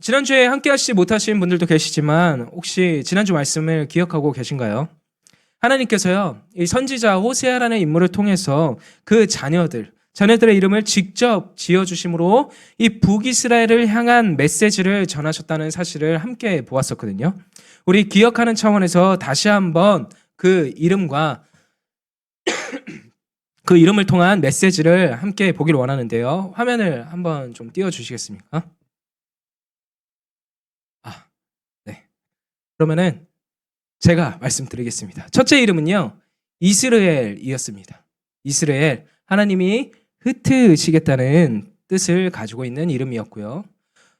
지난주에 함께 하시지 못하신 분들도 계시지만 혹시 지난주 말씀을 기억하고 계신가요? 하나님께서요, 이 선지자 호세아라는 인물을 통해서 그 자녀들의 이름을 직접 지어주심으로 이 북이스라엘을 향한 메시지를 전하셨다는 사실을 함께 보았었거든요. 우리 기억하는 차원에서 다시 한번 그 이름과 그 이름을 통한 메시지를 함께 보기를 원하는데요. 화면을 한번 좀 띄워주시겠습니까? 네. 그러면은 제가 말씀드리겠습니다. 첫째 이름은요, 이스라엘이었습니다. 이스라엘, 하나님이 흩으시겠다는 뜻을 가지고 있는 이름이었고요.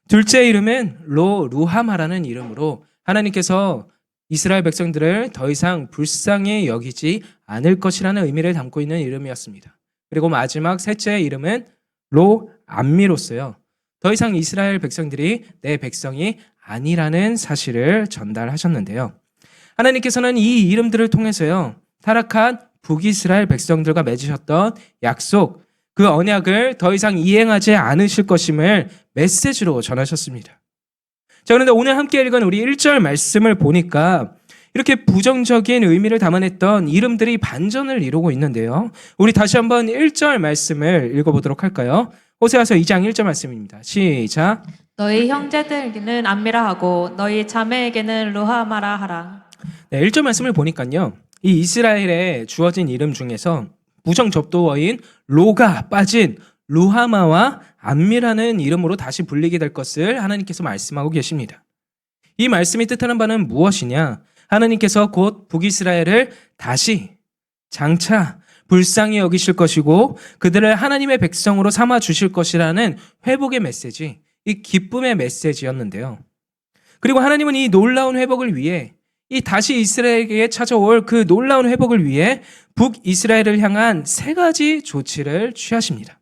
둘째 이름은 루하마라는 이름으로 하나님께서 이스라엘 백성들을 더 이상 불쌍히 여기지 않을 것이라는 의미를 담고 있는 이름이었습니다. 그리고 마지막 셋째 이름은 로암미로서요. 더 이상 이스라엘 백성들이 내 백성이 아니라는 사실을 전달하셨는데요. 하나님께서는 이 이름들을 통해서요, 타락한 북이스라엘 백성들과 맺으셨던 약속, 그 언약을 더 이상 이행하지 않으실 것임을 메시지로 전하셨습니다. 자, 그런데 오늘 함께 읽은 우리 1절 말씀을 보니까 이렇게 부정적인 의미를 담아냈던 이름들이 반전을 이루고 있는데요. 우리 다시 한번 1절 말씀을 읽어보도록 할까요? 호세아서 2장 1절 말씀입니다. 시작. 너희 형제들에게는 암미라 하고 너희 자매에게는 루하마라 하라. 네, 1절 말씀을 보니까요, 이 이스라엘에 주어진 이름 중에서 부정접두어인 로가 빠진 루하마와 암미라는 이름으로 다시 불리게 될 것을 하나님께서 말씀하고 계십니다. 이 말씀이 뜻하는 바는 무엇이냐? 하나님께서 곧 북이스라엘을 다시 장차 불쌍히 여기실 것이고 그들을 하나님의 백성으로 삼아 주실 것이라는 회복의 메시지, 이 기쁨의 메시지였는데요. 그리고 하나님은 이 놀라운 회복을 위해, 이 다시 이스라엘에게 찾아올 그 놀라운 회복을 위해 북이스라엘을 향한 세 가지 조치를 취하십니다.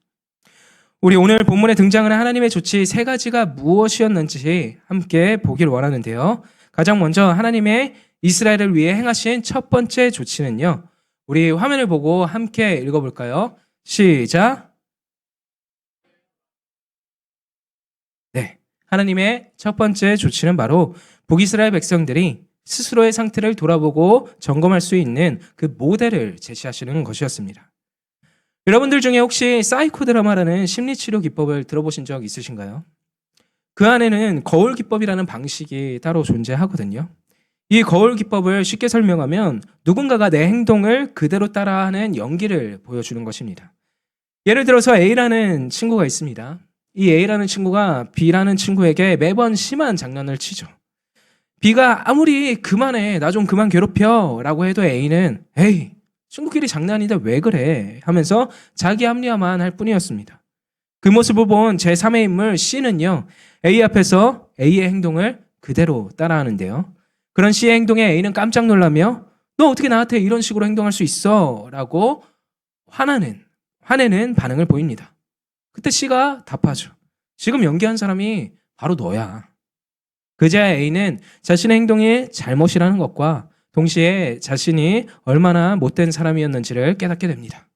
우리 오늘 본문에 등장하는 하나님의 조치 세 가지가 무엇이었는지 함께 보기를 원하는데요. 가장 먼저 하나님의 이스라엘을 위해 행하신 첫 번째 조치는요, 우리 화면을 보고 함께 읽어볼까요? 시작. 네, 하나님의 첫 번째 조치는 바로 북이스라엘 백성들이 스스로의 상태를 돌아보고 점검할 수 있는 그 모델을 제시하시는 것이었습니다. 여러분들 중에 혹시 사이코 드라마라는 심리치료 기법을 들어보신 적 있으신가요? 그 안에는 거울 기법이라는 방식이 따로 존재하거든요. 이 거울 기법을 쉽게 설명하면 누군가가 내 행동을 그대로 따라하는 연기를 보여주는 것입니다. 예를 들어서 A라는 친구가 있습니다. 이 A라는 친구가 B라는 친구에게 매번 심한 장난을 치죠. B가 아무리 그만해, 나 좀 그만 괴롭혀 라고 해도 A는 에이, 친구끼리 장난인데 왜 그래 하면서 자기 합리화만 할 뿐이었습니다. 그 모습을 본 제3의 인물 C는요, A 앞에서 A의 행동을 그대로 따라하는데요. 그런 C의 행동에 A는 깜짝 놀라며 너 어떻게 나한테 이런 식으로 행동할 수 있어? 라고 화내는 반응을 보입니다. 그때 C가 답하죠. 지금 연기한 사람이 바로 너야. 그제야 A는 자신의 행동이 잘못이라는 것과 동시에 자신이 얼마나 못된 사람이었는지를 깨닫게 됩니다.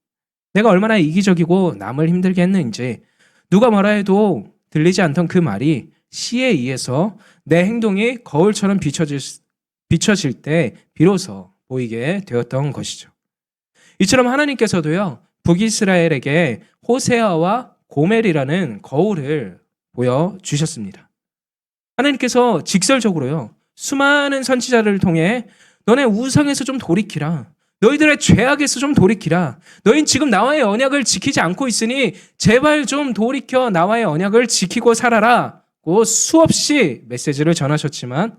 내가 얼마나 이기적이고 남을 힘들게 했는지, 누가 뭐라 해도 들리지 않던 그 말이 C에 의해서 내 행동이 거울처럼 비춰질 때 비로소 보이게 되었던 것이죠. 이처럼 하나님께서도요, 북이스라엘에게 호세아와 고멜이라는 거울을 보여주셨습니다. 하나님께서 직설적으로요, 수많은 선지자를 통해 너네 우상에서 좀 돌이키라. 너희들의 죄악에서 좀 돌이키라. 너희는 지금 나와의 언약을 지키지 않고 있으니 제발 좀 돌이켜 나와의 언약을 지키고 살아라고 수없이 메시지를 전하셨지만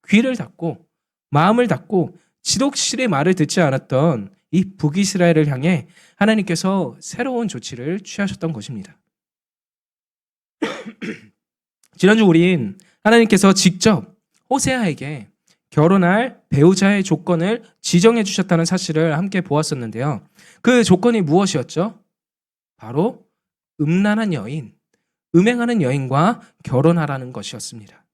귀를 닫고 마음을 닫고 지독실의 말을 듣지 않았던 이 북이스라엘을 향해 하나님께서 새로운 조치를 취하셨던 것입니다. 지난주 우린 하나님께서 직접 호세아에게 결혼할 배우자의 조건을 지정해 주셨다는 사실을 함께 보았었는데요. 그 조건이 무엇이었죠? 바로 음란한 여인, 음행하는 여인과 결혼하라는 것이었습니다.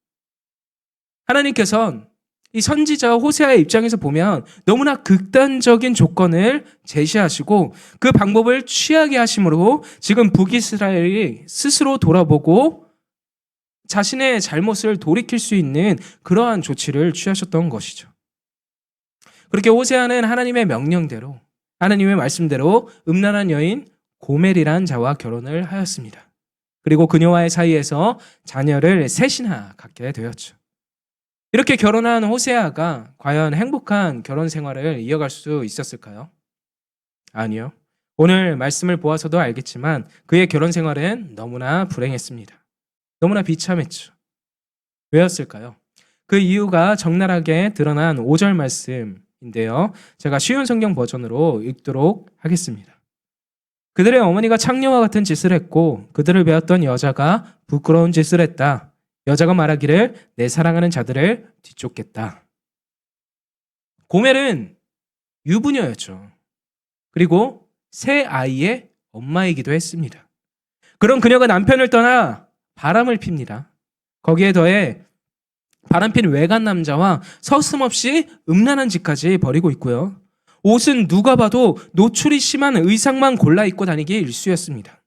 하나님께서는 이 선지자 호세아의 입장에서 보면 너무나 극단적인 조건을 제시하시고 그 방법을 취하게 하심으로 지금 북이스라엘이 스스로 돌아보고 자신의 잘못을 돌이킬 수 있는 그러한 조치를 취하셨던 것이죠. 그렇게 호세아는 하나님의 명령대로, 하나님의 말씀대로 음란한 여인 고멜이란 자와 결혼을 하였습니다. 그리고 그녀와의 사이에서 자녀를 셋이나 갖게 되었죠. 이렇게 결혼한 호세아가 과연 행복한 결혼 생활을 이어갈 수 있었을까요? 아니요. 오늘 말씀을 보아서도 알겠지만 그의 결혼 생활은 너무나 불행했습니다. 너무나 비참했죠. 왜였을까요? 그 이유가 적나라하게 드러난 5절 말씀인데요. 제가 쉬운 성경 버전으로 읽도록 하겠습니다. 그들의 어머니가 창녀와 같은 짓을 했고 그들을 배웠던 여자가 부끄러운 짓을 했다. 여자가 말하기를 내 사랑하는 자들을 뒤쫓겠다. 고멜은 유부녀였죠. 그리고 세 아이의 엄마이기도 했습니다. 그런 그녀가 남편을 떠나 바람을 핍니다. 거기에 더해 바람핀 외간 남자와 서슴없이 음란한 짓까지 벌이고 있고요. 옷은 누가 봐도 노출이 심한 의상만 골라 입고 다니기 일쑤였습니다.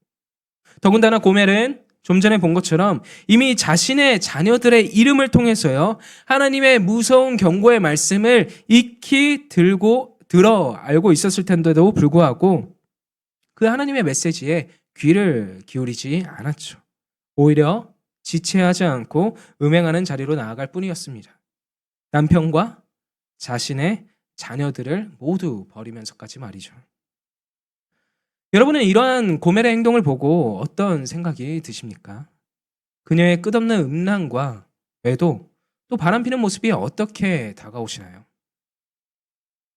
더군다나 고멜은 좀 전에 본 것처럼 이미 자신의 자녀들의 이름을 통해서요, 하나님의 무서운 경고의 말씀을 익히 들어 알고 있었을 텐데도 불구하고 그 하나님의 메시지에 귀를 기울이지 않았죠. 오히려 지체하지 않고 음행하는 자리로 나아갈 뿐이었습니다. 남편과 자신의 자녀들을 모두 버리면서까지 말이죠. 여러분은 이러한 고멜의 행동을 보고 어떤 생각이 드십니까? 그녀의 끝없는 음란과 외도, 또 바람피는 모습이 어떻게 다가오시나요?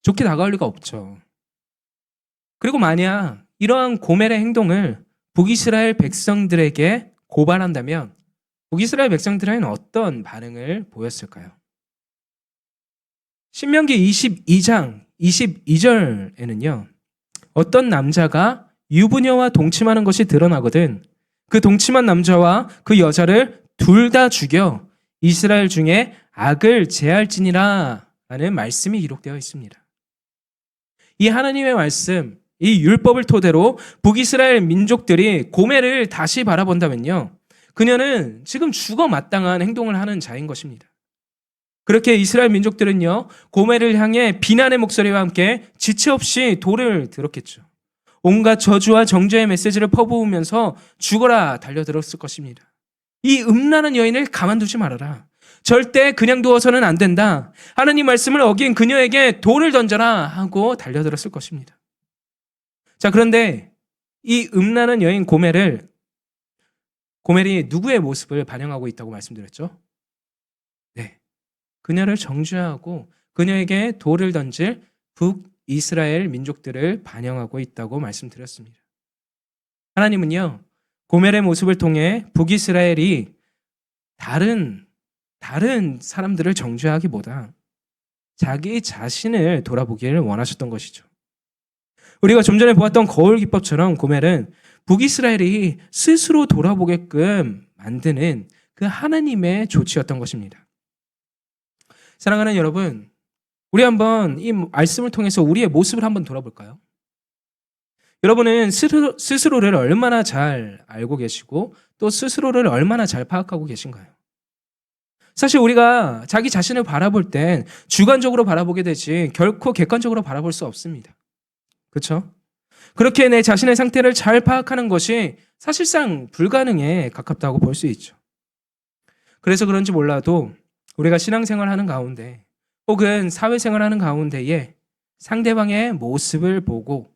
좋게 다가올 리가 없죠. 그리고 만약 이러한 고멜의 행동을 북이스라엘 백성들에게 고발한다면 북이스라엘 백성들은 어떤 반응을 보였을까요? 신명기 22장 22절에는요. 어떤 남자가 유부녀와 동침하는 것이 드러나거든 그 동침한 남자와 그 여자를 둘 다 죽여 이스라엘 중에 악을 제할지니라 라는 말씀이 기록되어 있습니다. 이 하나님의 말씀, 이 율법을 토대로 북이스라엘 민족들이 고멜을 다시 바라본다면요. 그녀는 지금 죽어 마땅한 행동을 하는 자인 것입니다. 그렇게 이스라엘 민족들은요, 고멜을 향해 비난의 목소리와 함께 지체 없이 돌을 들었겠죠. 온갖 저주와 정죄의 메시지를 퍼부으면서 죽어라 달려들었을 것입니다. 이 음란한 여인을 가만두지 말아라. 절대 그냥 두어서는 안 된다. 하나님 말씀을 어긴 그녀에게 돌을 던져라 하고 달려들었을 것입니다. 자, 그런데 이 음란한 여인 고멜이 누구의 모습을 반영하고 있다고 말씀드렸죠? 네. 그녀를 정죄하고 그녀에게 돌을 던질 북이스라엘 민족들을 반영하고 있다고 말씀드렸습니다. 하나님은요, 고멜의 모습을 통해 북이스라엘이 다른 사람들을 정죄하기보다 자기 자신을 돌아보기를 원하셨던 것이죠. 우리가 좀 전에 보았던 거울 기법처럼 고멜은 북이스라엘이 스스로 돌아보게끔 만드는 그 하나님의 조치였던 것입니다. 사랑하는 여러분, 우리 한번 이 말씀을 통해서 우리의 모습을 한번 돌아볼까요? 여러분은 스스로를 얼마나 잘 알고 계시고 또 스스로를 얼마나 잘 파악하고 계신가요? 사실 우리가 자기 자신을 바라볼 땐 주관적으로 바라보게 되지 결코 객관적으로 바라볼 수 없습니다. 그렇죠? 그렇게 내 자신의 상태를 잘 파악하는 것이 사실상 불가능에 가깝다고 볼 수 있죠. 그래서 그런지 몰라도 우리가 신앙생활하는 가운데 혹은 사회생활하는 가운데에 상대방의 모습을 보고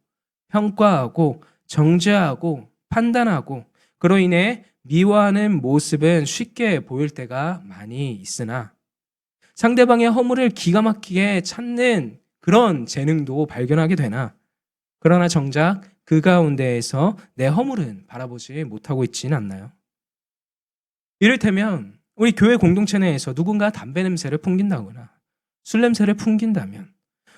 평가하고 정죄하고 판단하고 그로 인해 미워하는 모습은 쉽게 보일 때가 많이 있으나 상대방의 허물을 기가 막히게 찾는 그런 재능도 발견하게 되나 그러나 정작 그 가운데에서 내 허물은 바라보지 못하고 있지는 않나요? 이를테면 우리 교회 공동체 내에서 누군가 담배 냄새를 풍긴다거나 술 냄새를 풍긴다면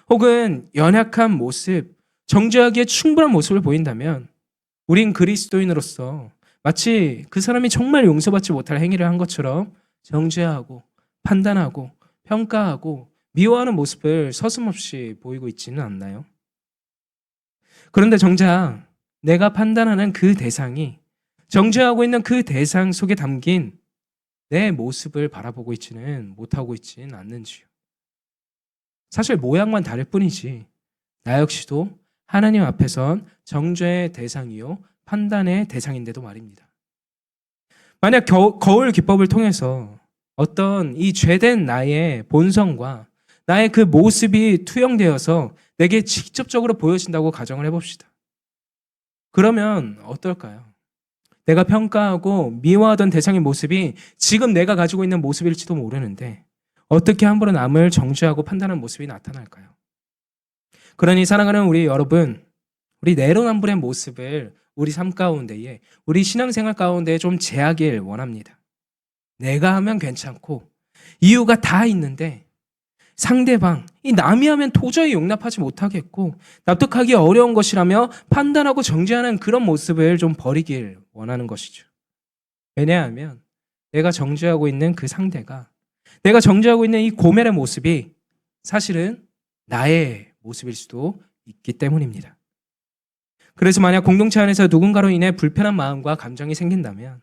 혹은 연약한 모습, 정죄하기에 충분한 모습을 보인다면 우린 그리스도인으로서 마치 그 사람이 정말 용서받지 못할 행위를 한 것처럼 정죄하고 판단하고 평가하고 미워하는 모습을 서슴없이 보이고 있지는 않나요? 그런데 정작 내가 판단하는 그 대상이 정죄하고 있는 그 대상 속에 담긴 내 모습을 바라보고 있지는 못하고 있지는 않는지요. 사실 모양만 다를 뿐이지 나 역시도 하나님 앞에선 정죄의 대상이요 판단의 대상인데도 말입니다. 만약 거울 기법을 통해서 어떤 이 죄된 나의 본성과 나의 그 모습이 투영되어서 내게 직접적으로 보여진다고 가정을 해봅시다. 그러면 어떨까요? 내가 평가하고 미워하던 대상의 모습이 지금 내가 가지고 있는 모습일지도 모르는데 어떻게 함부로 남을 정죄하고 판단하는 모습이 나타날까요? 그러니 사랑하는 우리 여러분, 우리 내로남불의 모습을 우리 삶 가운데에, 우리 신앙생활 가운데에 좀 제하길 원합니다. 내가 하면 괜찮고 이유가 다 있는데 상대방, 이 남이 하면 도저히 용납하지 못하겠고 납득하기 어려운 것이라며 판단하고 정죄하는 그런 모습을 좀 버리길 원하는 것이죠. 왜냐하면 내가 정죄하고 있는 그 상대가, 내가 정죄하고 있는 이 고멜의 모습이 사실은 나의 모습일 수도 있기 때문입니다. 그래서 만약 공동체 안에서 누군가로 인해 불편한 마음과 감정이 생긴다면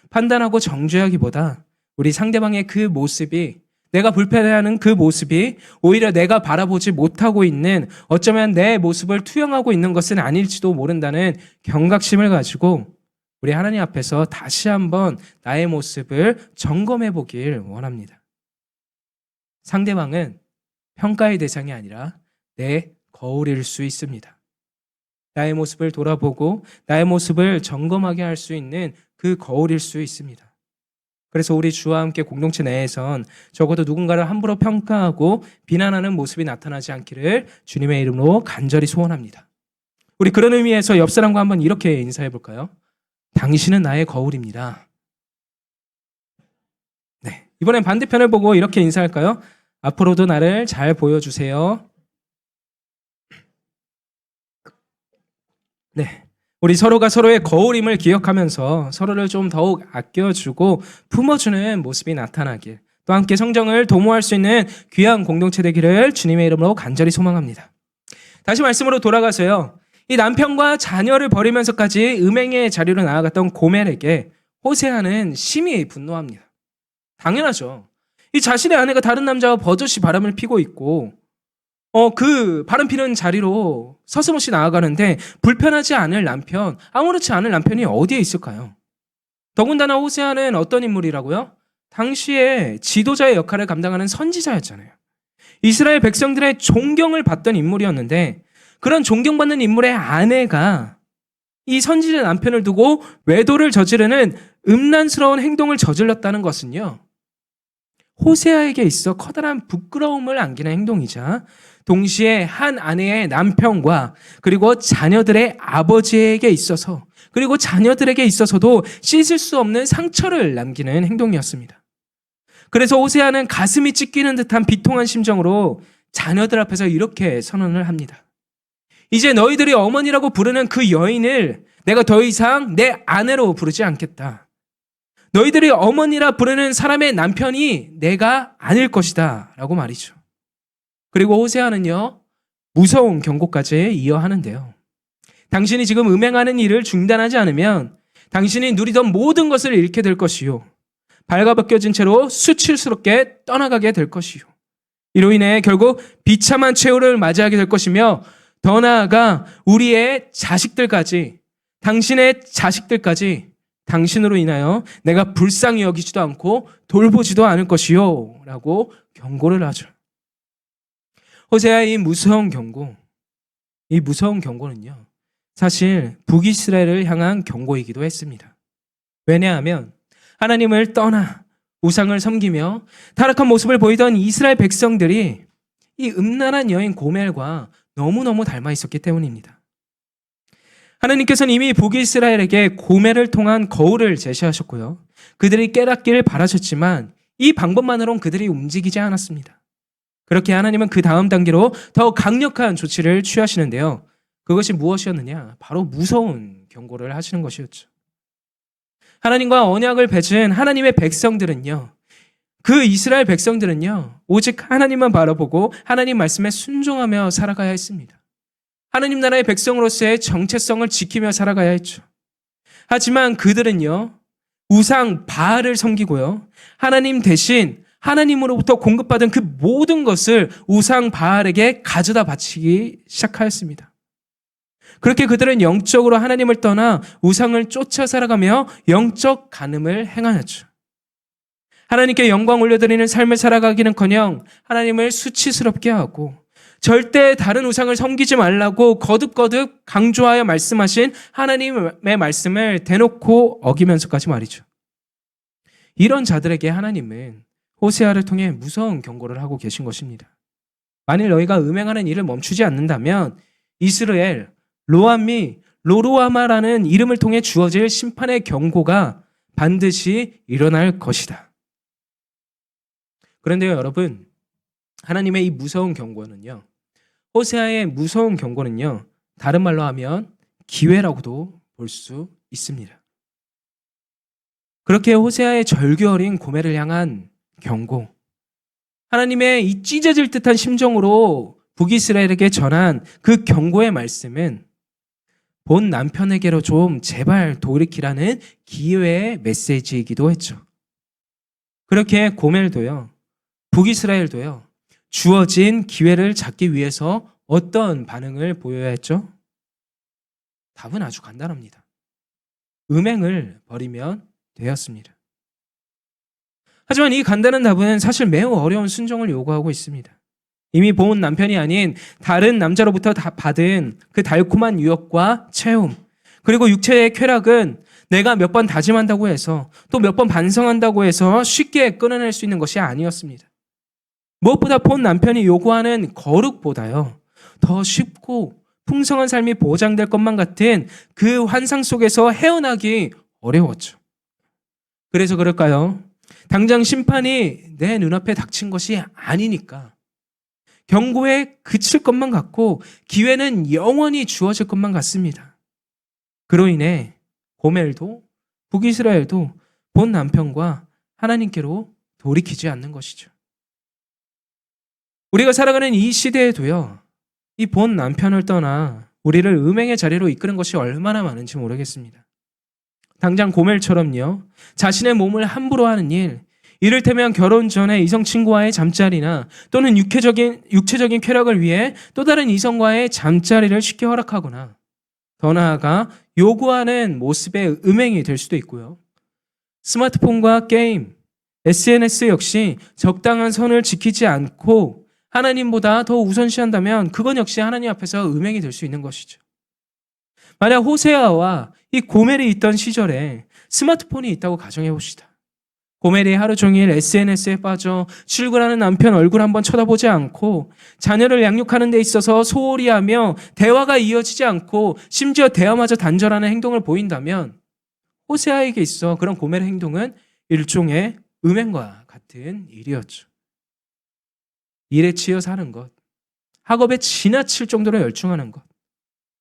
판단하고 정죄하기보다 우리 상대방의 그 모습이, 내가 불편해하는 그 모습이 오히려 내가 바라보지 못하고 있는, 어쩌면 내 모습을 투영하고 있는 것은 아닐지도 모른다는 경각심을 가지고 우리 하나님 앞에서 다시 한번 나의 모습을 점검해 보길 원합니다. 상대방은 평가의 대상이 아니라 내 거울일 수 있습니다. 나의 모습을 돌아보고 나의 모습을 점검하게 할 수 있는 그 거울일 수 있습니다. 그래서 우리 주와 함께 공동체 내에선 적어도 누군가를 함부로 평가하고 비난하는 모습이 나타나지 않기를 주님의 이름으로 간절히 소원합니다. 우리 그런 의미에서 옆 사람과 한번 이렇게 인사해 볼까요? 당신은 나의 거울입니다. 네, 이번엔 반대편을 보고 이렇게 인사할까요? 앞으로도 나를 잘 보여주세요. 네. 우리 서로가 서로의 거울임을 기억하면서 서로를 좀 더욱 아껴주고 품어주는 모습이 나타나길, 또 함께 성정을 도모할 수 있는 귀한 공동체 되기를 주님의 이름으로 간절히 소망합니다. 다시 말씀으로 돌아가서요. 이 남편과 자녀를 버리면서까지 음행의 자리로 나아갔던 고멜에게 호세아는 심히 분노합니다. 당연하죠. 이 자신의 아내가 다른 남자와 버젓이 바람을 피고 있고 그 바람 피는 자리로 서슴없이 나아가는데 불편하지 않을 남편, 아무렇지 않을 남편이 어디에 있을까요? 더군다나 호세아는 어떤 인물이라고요? 당시에 지도자의 역할을 감당하는 선지자였잖아요. 이스라엘 백성들의 존경을 받던 인물이었는데 그런 존경받는 인물의 아내가 이 선지자 남편을 두고 외도를 저지르는 음란스러운 행동을 저질렀다는 것은요, 호세아에게 있어 커다란 부끄러움을 안기는 행동이자 동시에 한 아내의 남편과 그리고 자녀들의 아버지에게 있어서, 그리고 자녀들에게 있어서도 씻을 수 없는 상처를 남기는 행동이었습니다. 그래서 호세아는 가슴이 찢기는 듯한 비통한 심정으로 자녀들 앞에서 이렇게 선언을 합니다. 이제 너희들이 어머니라고 부르는 그 여인을 내가 더 이상 내 아내로 부르지 않겠다. 너희들이 어머니라 부르는 사람의 남편이 내가 아닐 것이다 라고 말이죠. 그리고 호세아는요, 무서운 경고까지 이어하는데요. 당신이 지금 음행하는 일을 중단하지 않으면 당신이 누리던 모든 것을 잃게 될 것이요, 발가벗겨진 채로 수치스럽게 떠나가게 될 것이요, 이로 인해 결국 비참한 최후를 맞이하게 될 것이며 더 나아가 우리의 자식들까지, 당신의 자식들까지 당신으로 인하여 내가 불쌍히 여기지도 않고 돌보지도 않을 것이요 라고 경고를 하죠. 호세아의 이 무서운 경고는요, 사실 북이스라엘을 향한 경고이기도 했습니다. 왜냐하면 하나님을 떠나 우상을 섬기며 타락한 모습을 보이던 이스라엘 백성들이 이 음란한 여인 고멜과 너무너무 닮아 있었기 때문입니다. 하나님께서는 이미 북이스라엘에게 고멜을 통한 거울을 제시하셨고요, 그들이 깨닫기를 바라셨지만 이 방법만으로는 그들이 움직이지 않았습니다. 그렇게 하나님은 그 다음 단계로 더 강력한 조치를 취하시는데요, 그것이 무엇이었느냐? 바로 무서운 경고를 하시는 것이었죠. 하나님과 언약을 맺은 하나님의 백성들은요, 그 이스라엘 백성들은요, 오직 하나님만 바라보고 하나님 말씀에 순종하며 살아가야 했습니다. 하나님 나라의 백성으로서의 정체성을 지키며 살아가야 했죠. 하지만 그들은요, 우상 바알을 섬기고요. 하나님 대신 하나님으로부터 공급받은 그 모든 것을 우상 바알에게 가져다 바치기 시작하였습니다. 그렇게 그들은 영적으로 하나님을 떠나 우상을 쫓아 살아가며 영적 간음을 행하였죠. 하나님께 영광 올려드리는 삶을 살아가기는커녕 하나님을 수치스럽게 하고 절대 다른 우상을 섬기지 말라고 거듭거듭 강조하여 말씀하신 하나님의 말씀을 대놓고 어기면서까지 말이죠. 이런 자들에게 하나님은 호세아를 통해 무서운 경고를 하고 계신 것입니다. 만일 너희가 음행하는 일을 멈추지 않는다면 이스라엘, 로암미, 로로아마라는 이름을 통해 주어질 심판의 경고가 반드시 일어날 것이다. 그런데요, 여러분, 하나님의 이 무서운 경고는요, 호세아의 무서운 경고는요, 다른 말로 하면 기회라고도 볼 수 있습니다. 그렇게 호세아의 절규 어린 고멜을 향한 경고, 하나님의 이 찢어질 듯한 심정으로 북이스라엘에게 전한 그 경고의 말씀은 본 남편에게로 좀 제발 돌이키라는 기회의 메시지이기도 했죠. 그렇게 고멜도요, 북이스라엘도요, 주어진 기회를 잡기 위해서 어떤 반응을 보여야 했죠? 답은 아주 간단합니다. 음행을 버리면 되었습니다. 하지만 이 간단한 답은 사실 매우 어려운 순종을 요구하고 있습니다. 이미 본 남편이 아닌 다른 남자로부터 받은 그 달콤한 유혹과 체험, 그리고 육체의 쾌락은 내가 몇 번 다짐한다고 해서 또 몇 번 반성한다고 해서 쉽게 끊어낼 수 있는 것이 아니었습니다. 무엇보다 본 남편이 요구하는 거룩보다요, 더 쉽고 풍성한 삶이 보장될 것만 같은 그 환상 속에서 헤어나기 어려웠죠. 그래서 그럴까요? 당장 심판이 내 눈앞에 닥친 것이 아니니까 경고에 그칠 것만 같고 기회는 영원히 주어질 것만 같습니다. 그로 인해 고멜도 북이스라엘도 본 남편과 하나님께로 돌이키지 않는 것이죠. 우리가 살아가는 이 시대에도요, 이 본 남편을 떠나 우리를 음행의 자리로 이끄는 것이 얼마나 많은지 모르겠습니다. 당장 고멜처럼요, 자신의 몸을 함부로 하는 일, 이를테면 결혼 전에 이성 친구와의 잠자리나 또는 육체적인 쾌락을 위해 또 다른 이성과의 잠자리를 쉽게 허락하거나 더 나아가 요구하는 모습의 음행이 될 수도 있고요. 스마트폰과 게임, SNS 역시 적당한 선을 지키지 않고 하나님보다 더 우선시한다면 그건 역시 하나님 앞에서 음행이 될 수 있는 것이죠. 만약 호세아와 이 고멜이 있던 시절에 스마트폰이 있다고 가정해 봅시다. 고멜이 하루 종일 SNS에 빠져 출근하는 남편 얼굴 한번 쳐다보지 않고 자녀를 양육하는 데 있어서 소홀히 하며 대화가 이어지지 않고 심지어 대화마저 단절하는 행동을 보인다면 호세아에게 있어 그런 고멜의 행동은 일종의 음행과 같은 일이었죠. 일에 치여 사는 것, 학업에 지나칠 정도로 열중하는 것,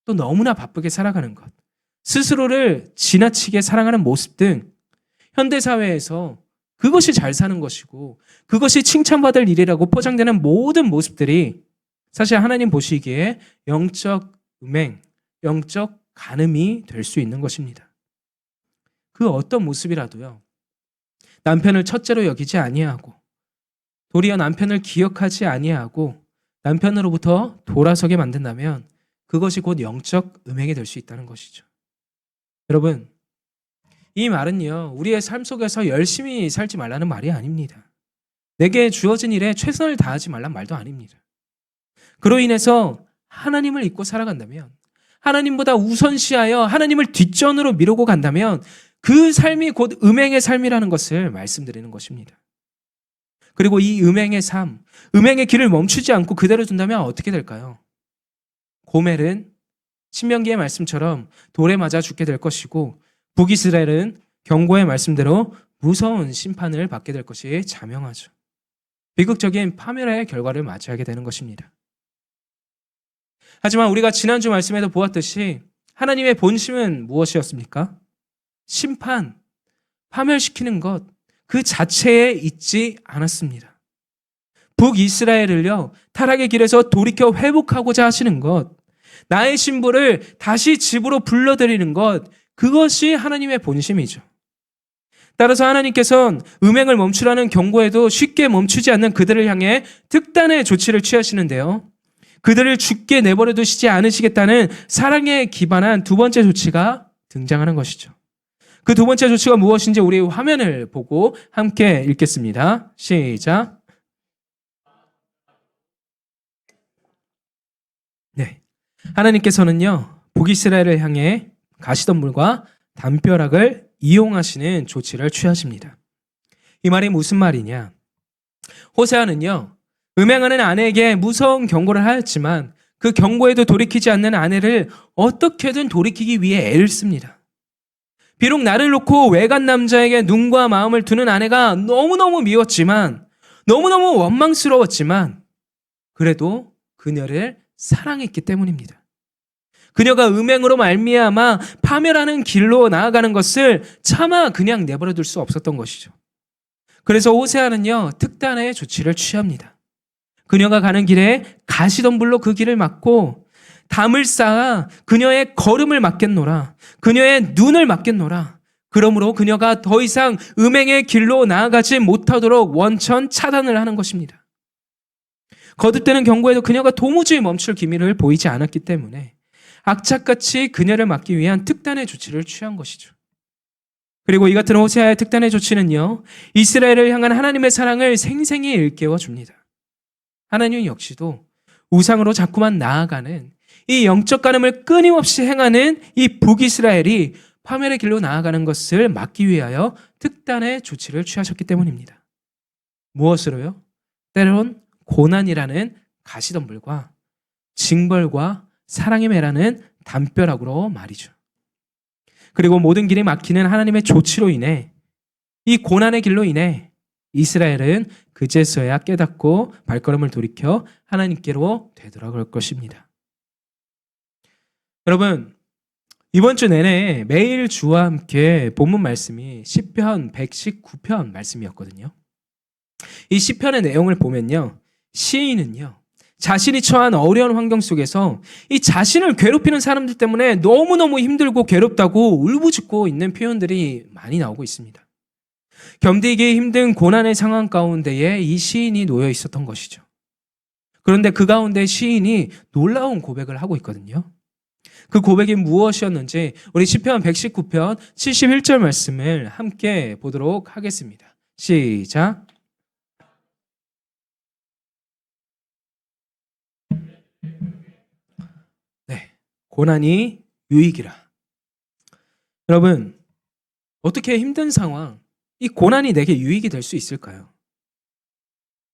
또 너무나 바쁘게 살아가는 것, 스스로를 지나치게 사랑하는 모습 등 현대사회에서 그것이 잘 사는 것이고 그것이 칭찬받을 일이라고 포장되는 모든 모습들이 사실 하나님 보시기에 영적 음행, 영적 간음이 될 수 있는 것입니다. 그 어떤 모습이라도요, 남편을 첫째로 여기지 아니하고 도리어 남편을 기억하지 아니하고 남편으로부터 돌아서게 만든다면 그것이 곧 영적 음행이 될 수 있다는 것이죠. 여러분, 이 말은요, 우리의 삶 속에서 열심히 살지 말라는 말이 아닙니다. 내게 주어진 일에 최선을 다하지 말란 말도 아닙니다. 그로 인해서 하나님을 잊고 살아간다면, 하나님보다 우선시하여 하나님을 뒷전으로 미루고 간다면 그 삶이 곧 음행의 삶이라는 것을 말씀드리는 것입니다. 그리고 이 음행의 삶, 음행의 길을 멈추지 않고 그대로 둔다면 어떻게 될까요? 고멜은 신명기의 말씀처럼 돌에 맞아 죽게 될 것이고 북이스라엘은 경고의 말씀대로 무서운 심판을 받게 될 것이 자명하죠. 비극적인 파멸의 결과를 맞이하게 되는 것입니다. 하지만 우리가 지난주 말씀에도 보았듯이 하나님의 본심은 무엇이었습니까? 심판, 파멸시키는 것, 그 자체에 있지 않았습니다. 북이스라엘을요, 타락의 길에서 돌이켜 회복하고자 하시는 것, 나의 신부를 다시 집으로 불러들이는 것, 그것이 하나님의 본심이죠. 따라서 하나님께서는 음행을 멈추라는 경고에도 쉽게 멈추지 않는 그들을 향해 특단의 조치를 취하시는데요. 그들을 죽게 내버려 두시지 않으시겠다는 사랑에 기반한 두 번째 조치가 등장하는 것이죠. 그 두 번째 조치가 무엇인지 우리 화면을 보고 함께 읽겠습니다. 시작. 네. 하나님께서는요, 북이스라엘을 향해 가시덤불과 담벼락을 이용하시는 조치를 취하십니다. 이 말이 무슨 말이냐? 호세아는요, 음행하는 아내에게 무서운 경고를 하였지만 그 경고에도 돌이키지 않는 아내를 어떻게든 돌이키기 위해 애를 씁니다. 비록 나를 놓고 외간 남자에게 눈과 마음을 두는 아내가 너무너무 미웠지만, 너무너무 원망스러웠지만, 그래도 그녀를 사랑했기 때문입니다. 그녀가 음행으로 말미암아 파멸하는 길로 나아가는 것을 차마 그냥 내버려 둘 수 없었던 것이죠. 그래서 호세아는요, 특단의 조치를 취합니다. 그녀가 가는 길에 가시덤불로 그 길을 막고 담을 쌓아 그녀의 걸음을 막겠노라. 그녀의 눈을 막겠노라. 그러므로 그녀가 더 이상 음행의 길로 나아가지 못하도록 원천 차단을 하는 것입니다. 거듭되는 경고에도 그녀가 도무지 멈출 기미를 보이지 않았기 때문에 악착같이 그녀를 막기 위한 특단의 조치를 취한 것이죠. 그리고 이 같은 호세아의 특단의 조치는요, 이스라엘을 향한 하나님의 사랑을 생생히 일깨워 줍니다. 하나님 역시도 우상으로 자꾸만 나아가는 이 영적 간음을 끊임없이 행하는 이 북이스라엘이 파멸의 길로 나아가는 것을 막기 위하여 특단의 조치를 취하셨기 때문입니다. 무엇으로요? 때론 고난이라는 가시덤불과 징벌과 사랑의 매라는 담벼락으로 말이죠. 그리고 모든 길이 막히는 하나님의 조치로 인해, 이 고난의 길로 인해 이스라엘은 그제서야 깨닫고 발걸음을 돌이켜 하나님께로 되돌아갈 것입니다. 여러분, 이번 주 내내 매일 주와 함께 본문 말씀이 시편 119편 말씀이었거든요. 이 시편의 내용을 보면요, 시인은요, 자신이 처한 어려운 환경 속에서 이 자신을 괴롭히는 사람들 때문에 너무너무 힘들고 괴롭다고 울부짖고 있는 표현들이 많이 나오고 있습니다. 견디기 힘든 고난의 상황 가운데에 이 시인이 놓여 있었던 것이죠. 그런데 그 가운데 시인이 놀라운 고백을 하고 있거든요. 그 고백이 무엇이었는지 우리 시편 119편 71절 말씀을 함께 보도록 하겠습니다. 시작. 네, 고난이 유익이라. 여러분, 어떻게 힘든 상황, 이 고난이 내게 유익이 될 수 있을까요?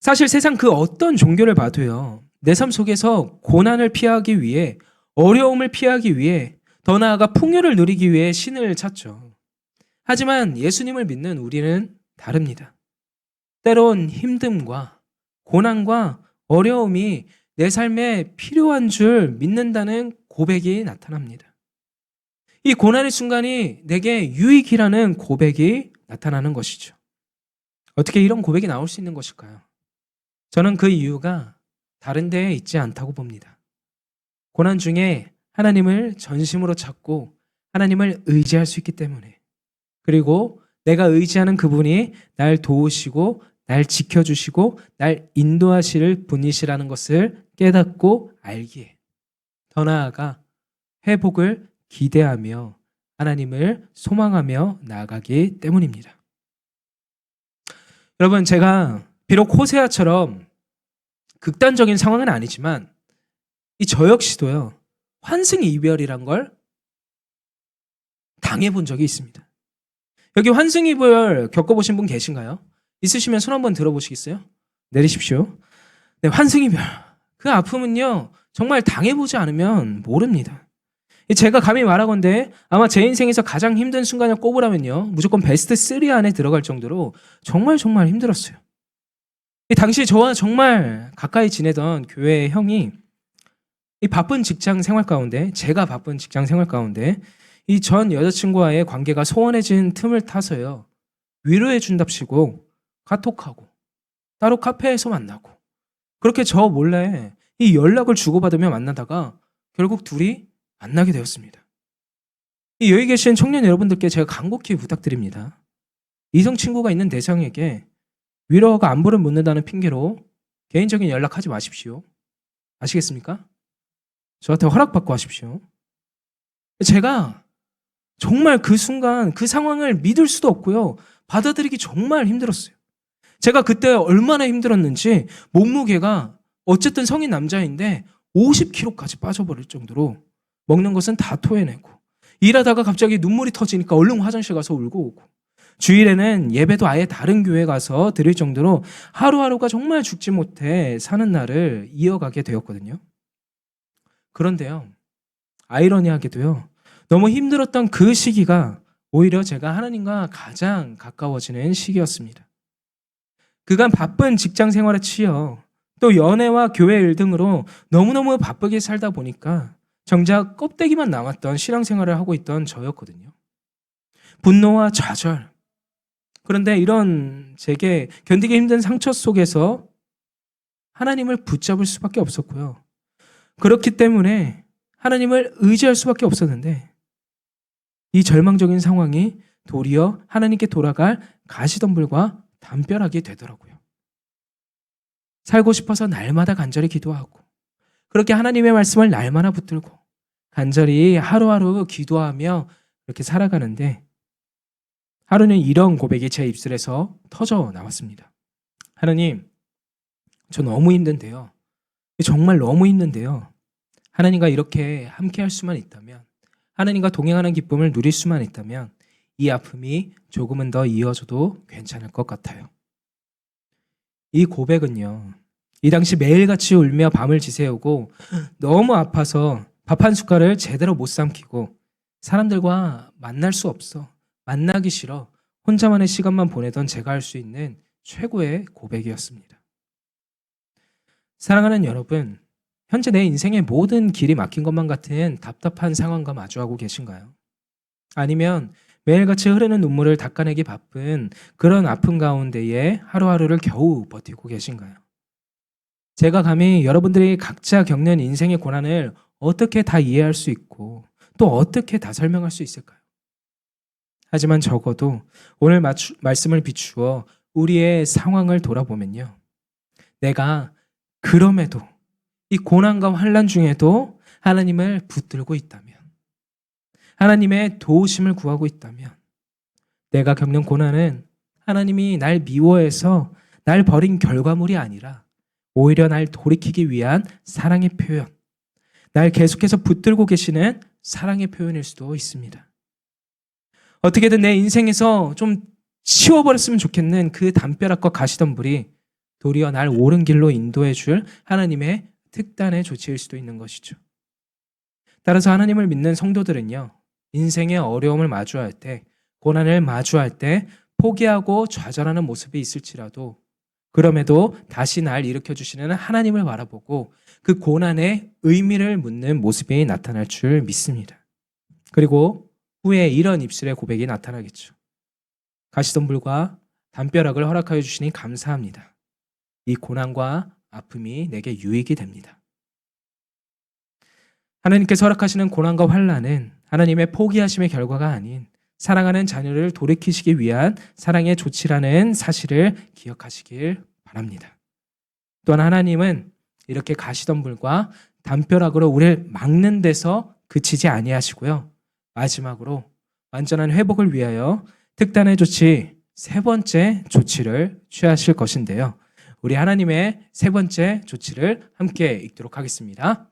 사실 세상 그 어떤 종교를 봐도요, 내 삶 속에서 고난을 피하기 위해, 어려움을 피하기 위해, 더 나아가 풍요를 누리기 위해 신을 찾죠. 하지만 예수님을 믿는 우리는 다릅니다. 때론 힘듦과 고난과 어려움이 내 삶에 필요한 줄 믿는다는 고백이 나타납니다. 이 고난의 순간이 내게 유익이라는 고백이 나타나는 것이죠. 어떻게 이런 고백이 나올 수 있는 것일까요? 저는 그 이유가 다른 데에 있지 않다고 봅니다. 고난 중에 하나님을 전심으로 찾고 하나님을 의지할 수 있기 때문에, 그리고 내가 의지하는 그분이 날 도우시고 날 지켜주시고 날 인도하실 분이시라는 것을 깨닫고 알기에, 더 나아가 회복을 기대하며 하나님을 소망하며 나아가기 때문입니다. 여러분, 제가 비록 호세아처럼 극단적인 상황은 아니지만 저 역시도요, 환승이별이란 걸 당해본 적이 있습니다. 여기 환승이별 겪어보신 분 계신가요? 있으시면 손 한번 들어보시겠어요? 내리십시오. 네, 환승이별. 그 아픔은요, 정말 당해보지 않으면 모릅니다. 제가 감히 말하건대 아마 제 인생에서 가장 힘든 순간을 꼽으라면요, 무조건 베스트 3 안에 들어갈 정도로 정말 힘들었어요. 당시 저와 정말 가까이 지내던 교회의 형이 이 바쁜 직장 생활 가운데, 제가 바쁜 직장 생활 가운데 이 전 여자친구와의 관계가 소원해진 틈을 타서요, 위로해 준답시고 카톡하고 따로 카페에서 만나고, 그렇게 저 몰래 이 연락을 주고받으며 만나다가 결국 둘이 만나게 되었습니다. 여기 계신 청년 여러분들께 제가 간곡히 부탁드립니다. 이성 친구가 있는 대상에게 위로가 안부를 묻는다는 핑계로 개인적인 연락하지 마십시오. 아시겠습니까? 저한테 허락받고 하십시오. 제가 정말 그 순간 그 상황을 믿을 수도 없고요. 받아들이기 정말 힘들었어요. 제가 그때 얼마나 힘들었는지 몸무게가 어쨌든 성인 남자인데 50kg까지 빠져버릴 정도로 먹는 것은 다 토해내고 일하다가 갑자기 눈물이 터지니까 얼른 화장실 가서 울고 오고 주일에는 예배도 아예 다른 교회 가서 드릴 정도로 하루하루가 정말 죽지 못해 사는 날을 이어가게 되었거든요. 그런데요, 아이러니하게도요, 너무 힘들었던 그 시기가 오히려 제가 하나님과 가장 가까워지는 시기였습니다. 그간 바쁜 직장 생활에 치여 또 연애와 교회 일 등으로 너무너무 바쁘게 살다 보니까 정작 껍데기만 남았던 신앙생활을 하고 있던 저였거든요. 분노와 좌절. 그런데 이런 제게 견디기 힘든 상처 속에서 하나님을 붙잡을 수밖에 없었고요. 그렇기 때문에 하나님을 의지할 수밖에 없었는데 이 절망적인 상황이 도리어 하나님께 돌아갈 가시덤불과 담벼락이 되더라고요. 살고 싶어서 날마다 간절히 기도하고 그렇게 하나님의 말씀을 날마다 붙들고 간절히 하루하루 기도하며 이렇게 살아가는데 하루는 이런 고백이 제 입술에서 터져 나왔습니다. 하나님, 저 너무 힘든데요. 정말 너무 힘든데요. 하나님과 이렇게 함께 할 수만 있다면, 하나님과 동행하는 기쁨을 누릴 수만 있다면 이 아픔이 조금은 더 이어져도 괜찮을 것 같아요. 이 고백은요, 이 당시 매일같이 울며 밤을 지새우고 너무 아파서 밥 한 숟갈을 제대로 못 삼키고 사람들과 만날 수 없어, 만나기 싫어, 혼자만의 시간만 보내던 제가 할 수 있는 최고의 고백이었습니다. 사랑하는 여러분, 현재 내 인생의 모든 길이 막힌 것만 같은 답답한 상황과 마주하고 계신가요? 아니면 매일같이 흐르는 눈물을 닦아내기 바쁜 그런 아픔 가운데에 하루하루를 겨우 버티고 계신가요? 제가 감히 여러분들이 각자 겪는 인생의 고난을 어떻게 다 이해할 수 있고 또 어떻게 다 설명할 수 있을까요? 하지만 적어도 오늘 말씀을 비추어 우리의 상황을 돌아보면요. 내가 그럼에도 이 고난과 환난 중에도 하나님을 붙들고 있다면, 하나님의 도우심을 구하고 있다면, 내가 겪는 고난은 하나님이 날 미워해서 날 버린 결과물이 아니라 오히려 날 돌이키기 위한 사랑의 표현, 날 계속해서 붙들고 계시는 사랑의 표현일 수도 있습니다. 어떻게든 내 인생에서 좀 치워버렸으면 좋겠는 그 담벼락과 가시덤불이 도리어 날 옳은 길로 인도해 줄 하나님의 특단의 조치일 수도 있는 것이죠. 따라서 하나님을 믿는 성도들은요, 인생의 어려움을 마주할 때, 고난을 마주할 때 포기하고 좌절하는 모습이 있을지라도 그럼에도 다시 날 일으켜주시는 하나님을 바라보고 그 고난의 의미를 묻는 모습이 나타날 줄 믿습니다. 그리고 후에 이런 입술의 고백이 나타나겠죠. 가시덤불과 담벼락을 허락하여 주시니 감사합니다. 이 고난과 아픔이 내게 유익이 됩니다. 하나님께서 허락하시는 고난과 환난은 하나님의 포기하심의 결과가 아닌 사랑하는 자녀를 돌이키시기 위한 사랑의 조치라는 사실을 기억하시길 바랍니다. 또한 하나님은 이렇게 가시덤불과 담벼락으로 우리를 막는 데서 그치지 아니하시고요. 마지막으로 완전한 회복을 위하여 특단의 조치, 세 번째 조치를 취하실 것인데요. 우리 하나님의 세 번째 조치를 함께 읽도록 하겠습니다.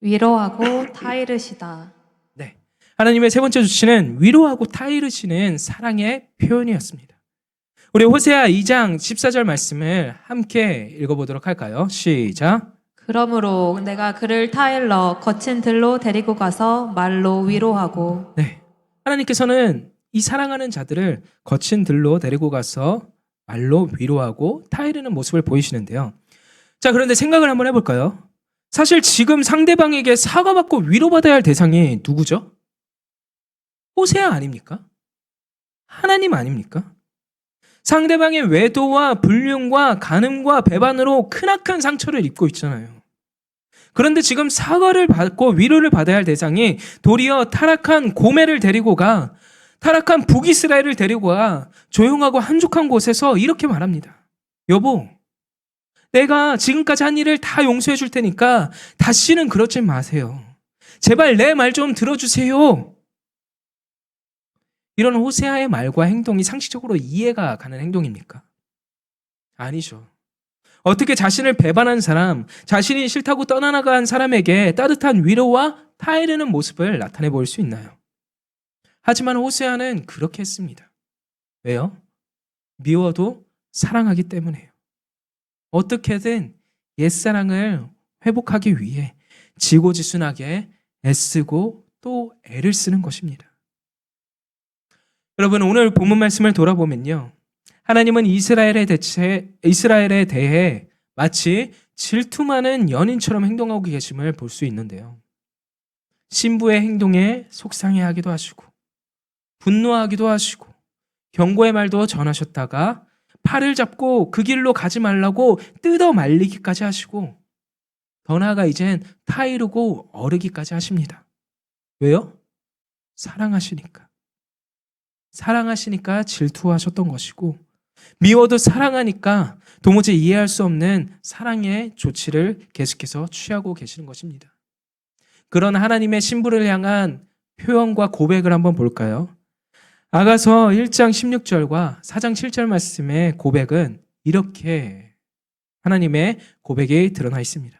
위로하고 타이르시다. 네, 하나님의 세 번째 조치는 위로하고 타이르시는 사랑의 표현이었습니다. 우리 호세아 2장 14절 말씀을 함께 읽어보도록 할까요? 시작. 그러므로 내가 그를 타일러 거친 들로 데리고 가서 말로 위로하고. 네, 하나님께서는 이 사랑하는 자들을 거친 들로 데리고 가서 말로 위로하고 타이르는 모습을 보이시는데요. 자, 그런데 생각을 한번 해볼까요? 사실 지금 상대방에게 사과받고 위로받아야 할 대상이 누구죠? 호세아 아닙니까? 하나님 아닙니까? 상대방의 외도와 불륜과 간음과 배반으로 크나큰 상처를 입고 있잖아요. 그런데 지금 사과를 받고 위로를 받아야 할 대상이 도리어 타락한 고멜을 데리고 가 타락한 북이스라엘을 데리고 와 조용하고 한적한 곳에서 이렇게 말합니다. 여보, 내가 지금까지 한 일을 다 용서해 줄 테니까 다시는 그러지 마세요. 제발 내 말 좀 들어주세요. 이런 호세아의 말과 행동이 상식적으로 이해가 가는 행동입니까? 아니죠. 어떻게 자신을 배반한 사람, 자신이 싫다고 떠나나간 사람에게 따뜻한 위로와 타이르는 모습을 나타내 보일 수 있나요? 하지만 호세아는 그렇게 했습니다. 왜요? 미워도 사랑하기 때문에요. 어떻게든 옛사랑을 회복하기 위해 지고지순하게 애쓰고 또 애를 쓰는 것입니다. 여러분, 오늘 본문 말씀을 돌아보면요. 하나님은 이스라엘에 대해 마치 질투 많은 연인처럼 행동하고 계심을 볼 수 있는데요. 신부의 행동에 속상해하기도 하시고 분노하기도 하시고 경고의 말도 전하셨다가 팔을 잡고 그 길로 가지 말라고 뜯어 말리기까지 하시고 더 나아가 이젠 타이르고 어르기까지 하십니다. 왜요? 사랑하시니까. 사랑하시니까 질투하셨던 것이고 미워도 사랑하니까 도무지 이해할 수 없는 사랑의 조치를 계속해서 취하고 계시는 것입니다. 그런 하나님의 신부를 향한 표현과 고백을 한번 볼까요? 아가서 1장 16절과 4장 7절 말씀의 고백은 이렇게 하나님의 고백이 드러나 있습니다.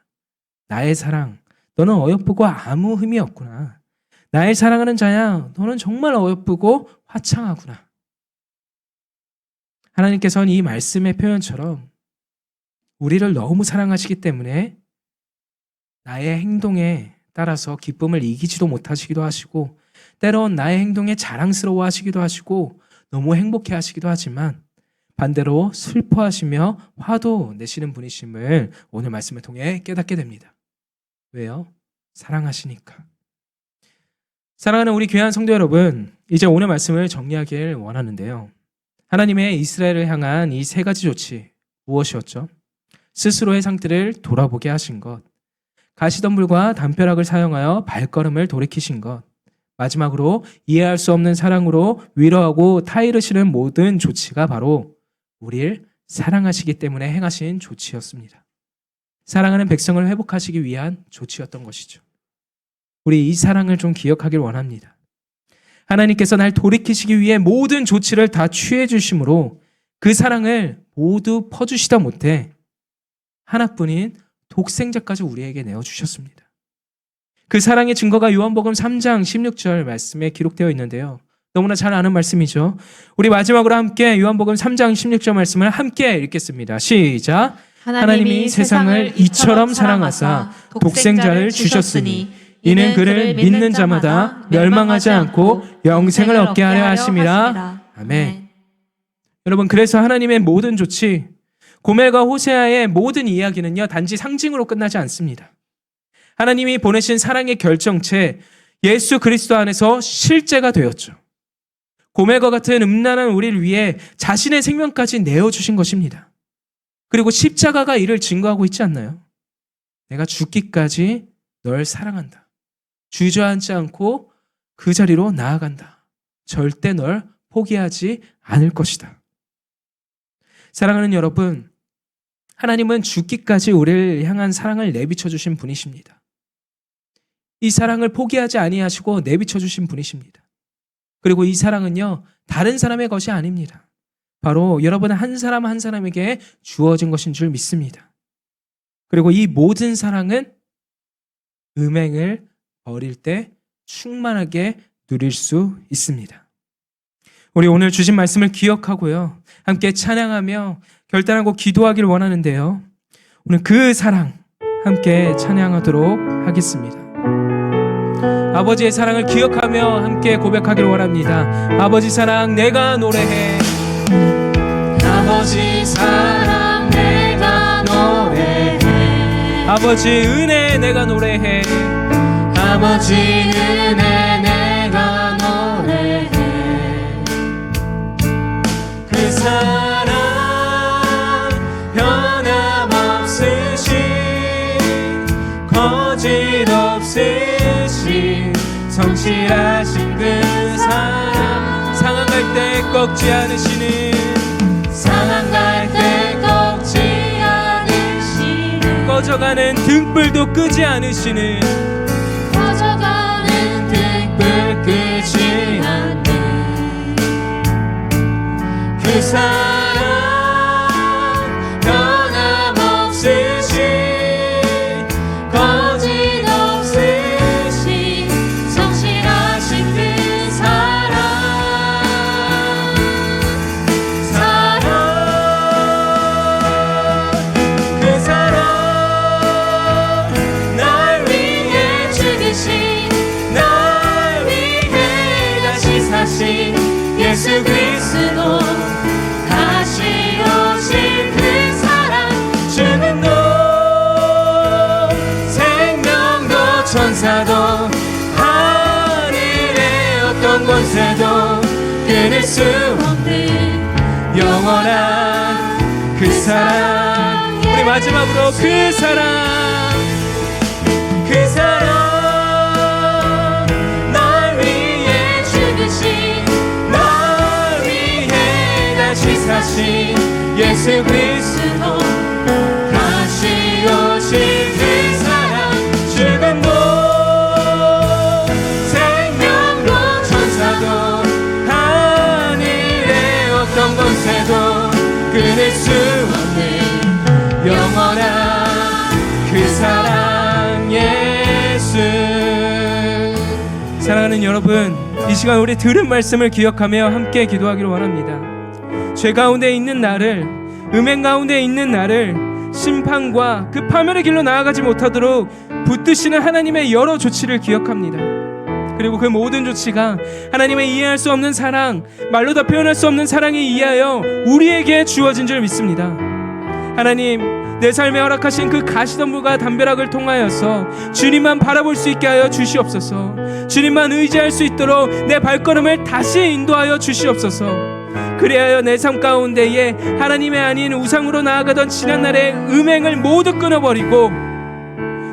나의 사랑, 너는 어여쁘고 아무 흠이 없구나. 나의 사랑하는 자야, 너는 정말 어여쁘고 화창하구나. 하나님께서는 이 말씀의 표현처럼 우리를 너무 사랑하시기 때문에 나의 행동에 따라서 기쁨을 이기지도 못하시기도 하시고 때론 나의 행동에 자랑스러워 하시기도 하시고 너무 행복해 하시기도 하지만 반대로 슬퍼하시며 화도 내시는 분이심을 오늘 말씀을 통해 깨닫게 됩니다. 왜요? 사랑하시니까. 사랑하는 우리 귀한 성도 여러분, 이제 오늘 말씀을 정리하길 원하는데요. 하나님의 이스라엘을 향한 이 세 가지 조치 무엇이었죠? 스스로의 상태를 돌아보게 하신 것, 가시덤불과 담벼락을 사용하여 발걸음을 돌이키신 것, 마지막으로 이해할 수 없는 사랑으로 위로하고 타이르시는 모든 조치가 바로 우리를 사랑하시기 때문에 행하신 조치였습니다. 사랑하는 백성을 회복하시기 위한 조치였던 것이죠. 우리 이 사랑을 좀 기억하길 원합니다. 하나님께서 날 돌이키시기 위해 모든 조치를 다 취해 주심으로 그 사랑을 모두 퍼주시다 못해 하나뿐인 독생자까지 우리에게 내어주셨습니다. 그 사랑의 증거가 요한복음 3장 16절 말씀에 기록되어 있는데요. 너무나 잘 아는 말씀이죠. 우리 마지막으로 함께 요한복음 3장 16절 말씀을 함께 읽겠습니다. 시작. 하나님이 세상을 이처럼 사랑하사 독생자를 주셨으니 이는 그를 믿는 자마다 멸망하지 않고 영생을 얻게 하려 하심이라. 아멘. 여러분, 그래서 하나님의 모든 조치, 고멜과 호세아의 모든 이야기는요, 단지 상징으로 끝나지 않습니다. 하나님이 보내신 사랑의 결정체 예수 그리스도 안에서 실제가 되었죠. 고멜과 같은 음란한 우리를 위해 자신의 생명까지 내어주신 것입니다. 그리고 십자가가 이를 증거하고 있지 않나요? 내가 죽기까지 널 사랑한다. 주저앉지 않고 그 자리로 나아간다. 절대 널 포기하지 않을 것이다. 사랑하는 여러분, 하나님은 죽기까지 우리를 향한 사랑을 내비쳐 주신 분이십니다. 이 사랑을 포기하지 아니하시고 내비쳐 주신 분이십니다. 그리고 이 사랑은요, 다른 사람의 것이 아닙니다. 바로 여러분 한 사람 한 사람에게 주어진 것인 줄 믿습니다. 그리고 이 모든 사랑은 음행을 버릴 때 충만하게 누릴 수 있습니다. 우리 오늘 주신 말씀을 기억하고요, 함께 찬양하며 결단하고 기도하길 원하는데요. 오늘 그 사랑 함께 찬양하도록 하겠습니다. 아버지의 사랑을 기억하며 함께 고백하길 원합니다. 아버지 사랑 내가 노래해. 아버지 사랑 내가 노래해. 아버지 은혜 내가 노래해. 아버지 은혜 내가 노래해. 그 사랑 변함없으신 거짓 없으신 성실하신 그 사랑 때 꺾지 않으시는 상한 갈대 꺾지 않으시는 꺼져가는 등불도 끄지 않으시는 꺼져가는 등불 끄지 않는 그 사랑 변함없으신 거짓없으신 성실하신 그 사랑 그 사랑 날 위해 죽으신 날 위해 다시 사신 예수 그리스도 다시 오실 그 사랑 죽음도 생명도 천사도 하늘의 어떤 권세도 끊을 수 없는 영원한 그 사랑. 우리 마지막으로 그 사랑 날 위해 죽으신 날 위해 다시 사신 예수 그리스도 다시 오실 그 사랑 죽음도 생명도 천사도 하늘의 어떤 권세도 끊을 수 없는 영원한 그 사랑 예수. 사랑하는 여러분, 이 시간 우리 들은 말씀을 기억하며 함께 기도하기를 원합니다. 죄 가운데 있는 나를, 음행 가운데 있는 나를 심판과 그 파멸의 길로 나아가지 못하도록 붙드시는 하나님의 여러 조치를 기억합니다. 그리고 그 모든 조치가 하나님의 이해할 수 없는 사랑, 말로 다 표현할 수 없는 사랑에 의하여 우리에게 주어진 줄 믿습니다. 하나님, 내 삶에 허락하신 그 가시덤불과 담벼락을 통하여서 주님만 바라볼 수 있게 하여 주시옵소서. 주님만 의지할 수 있도록 내 발걸음을 다시 인도하여 주시옵소서. 그리하여 내 삶 가운데에 하나님의 아닌 우상으로 나아가던 지난날의 음행을 모두 끊어버리고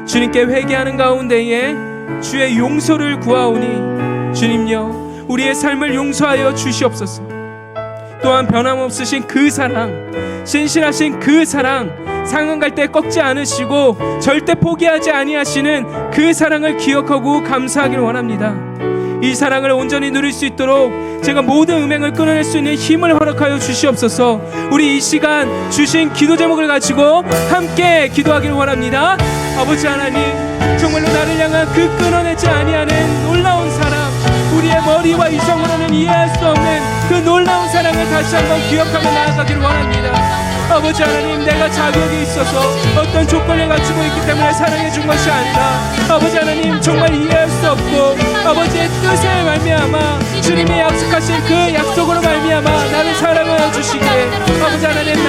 주님께 회개하는 가운데에 주의 용서를 구하오니 주님여 우리의 삶을 용서하여 주시옵소서. 또한 변함없으신 그 사랑, 신실하신 그 사랑, 상한 갈 때 꺾지 않으시고 절대 포기하지 아니하시는 그 사랑을 기억하고 감사하기를 원합니다. 이 사랑을 온전히 누릴 수 있도록 제가 모든 음행을 끊어낼 수 있는 힘을 허락하여 주시옵소서. 우리 이 시간 주신 기도 제목을 가지고 함께 기도하기를 원합니다. 아버지 하나님, 정말로 나를 향한 그 끊어내지 아니하는 놀라운 사랑, 우리의 머리와 이성으로는 이해할 수 없는 그 놀라운 사랑을 다시 한번 기억하며 나아가기를 원합니다. 아버지 하나님, 내가 자격이 있어서 어떤 조건을 갖추고 있기 때문에 사랑해 준 것이 아니라 아버지 하나님, 정말 이해할 수 없고 아버지의 뜻에 말미암아 주님이 약속하신 그 약속으로 말미암아 나를 사랑하여 주시기에 아버지 하나님,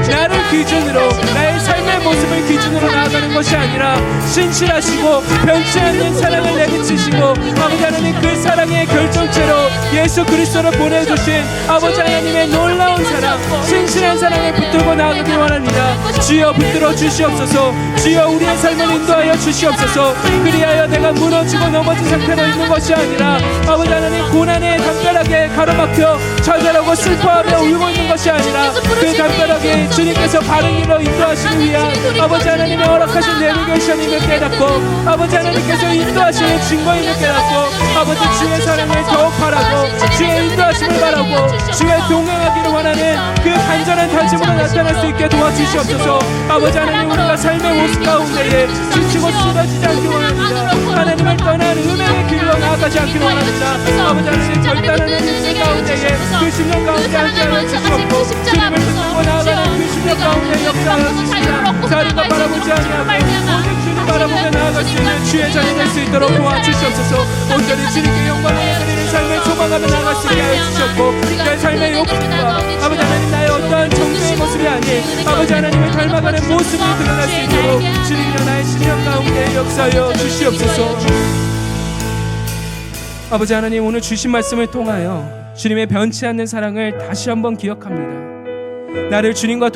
나를 기준으로, 나의 삶의 모습을 기준으로 나아가는 것이 아니라 신실하시고 변치 않는 사랑을 내비치시고 아버지 하나님, 그 사랑의 결정체로 예수 그리스도를 보내주신 아버지 하나님의 놀라운 사랑, 신실한 사랑을 붙들고 나아가길 원합니다. 주여 붙들어 주시옵소서. 주여 우리의 삶을 인도하여 주시옵소서. 그리하여 내가 무너지고 넘어진 상태로 있는 것이 아니라 아버지 하나님, 고난의 담벼락에 가로막혀 좌절하고 슬퍼하며 울고 있는 것이 아니라 그 담벼락에 주님께서 바른 길로 인도하시기 위한 아버지 하나님의 허락하신 내비게이션임을 깨닫고 아버지 하나님께서 인도하시는 증거임을 깨닫고 아버지 주의 사랑을 더욱 바라고 주의 인도하심을 바라고 주의 동행하기를 원하는 그 간절한 다짐으로 나타날 수 있게 도와주시옵소서. 아버지 하나님, 우리가 삶의 모습 가운데에 지치고 쓰러지지 않기 원합니다. 하나님을 떠난 음행의 길로 나아가지 않기를 원합니다. 아버지 하나님, 결단하는 인생 가운데에 그 심령 가운데 함께하여 주시옵고 주님을 붙들고 나아가는 그 심령 가운데 역사하여 주시옵소서. 자리가 바라보지 아니하고 오직 주님 바라보며 나아갈 수 있는 주의 자녀 될 수 있도록 도와주시옵소서. 온전히 주님께 영광을 드리는 삶을 소망하며 나아갈 수 있게 하여 주셨고 내 삶의 욕심과 아버지 하나님, 나의 어떠한 정죄의 모습이 아닌 아버지 하나님을 닮아가는 모습이 드러날 수 있도록 주님이여 나의 심령 가운데 역사하여 주시옵소서. 아버지 하나님, 오늘 주신 말씀을 통하여 주님의 변치 않는 사랑을 다시 한번 기억합니다. 나를 주님과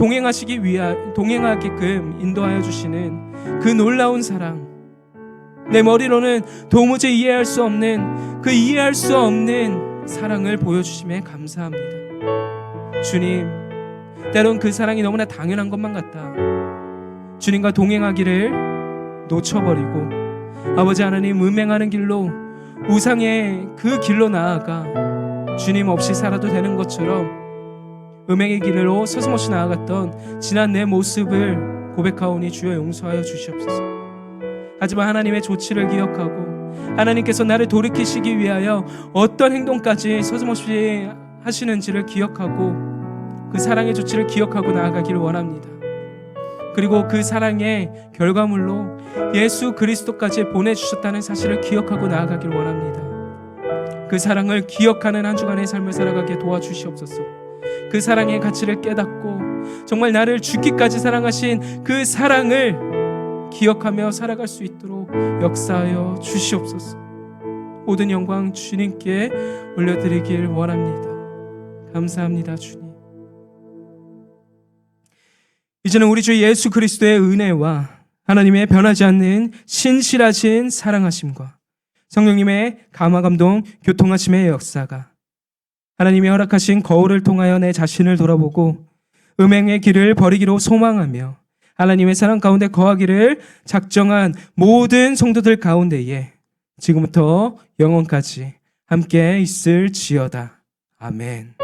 동행하게끔 인도하여 주시는 그 놀라운 사랑, 내 머리로는 도무지 이해할 수 없는 그 이해할 수 없는 사랑을 보여주심에 감사합니다. 주님, 때론 그 사랑이 너무나 당연한 것만 같다. 주님과 동행하기를 놓쳐버리고 아버지 하나님 음행하는 길로, 우상의 그 길로 나아가 주님 없이 살아도 되는 것처럼 음행의 길로 서슴없이 나아갔던 지난 내 모습을 고백하오니 주여 용서하여 주시옵소서. 하지만 하나님의 조치를 기억하고 하나님께서 나를 돌이키시기 위하여 어떤 행동까지 서슴없이 하시는지를 기억하고 그 사랑의 조치를 기억하고 나아가기를 원합니다. 그리고 그 사랑의 결과물로 예수 그리스도까지 보내주셨다는 사실을 기억하고 나아가기를 원합니다. 그 사랑을 기억하는 한 주간의 삶을 살아가게 도와주시옵소서. 그 사랑의 가치를 깨닫고 정말 나를 죽기까지 사랑하신 그 사랑을 기억하며 살아갈 수 있도록 역사하여 주시옵소서. 모든 영광 주님께 올려드리길 원합니다. 감사합니다, 주님. 이제는 우리 주 예수 그리스도의 은혜와 하나님의 변하지 않는 신실하신 사랑하심과 성령님의 감화 감동 교통하심의 역사가 하나님이 허락하신 거울을 통하여 내 자신을 돌아보고 음행의 길을 버리기로 소망하며 하나님의 사랑 가운데 거하기를 작정한 모든 성도들 가운데에 지금부터 영원까지 함께 있을지어다. 아멘.